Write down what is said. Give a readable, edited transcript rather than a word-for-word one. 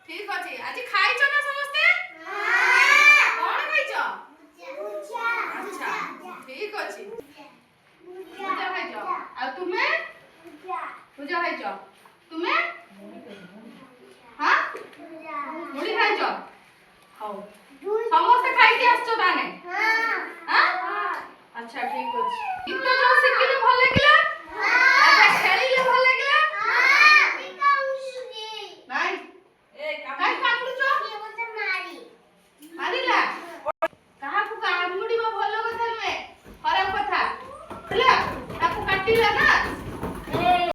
ठीक अछि आज खाइछ ना समस्ते कोन खाइछ अच्छा ठीक अछि पूजा खाइछ आ तुमे पूजा खाइछ तुमे हां मुड़ी खाइछ हां समस्ते खाइके आछो ताने हां अच्छा ठीक अछि गीत जो शिखिले भल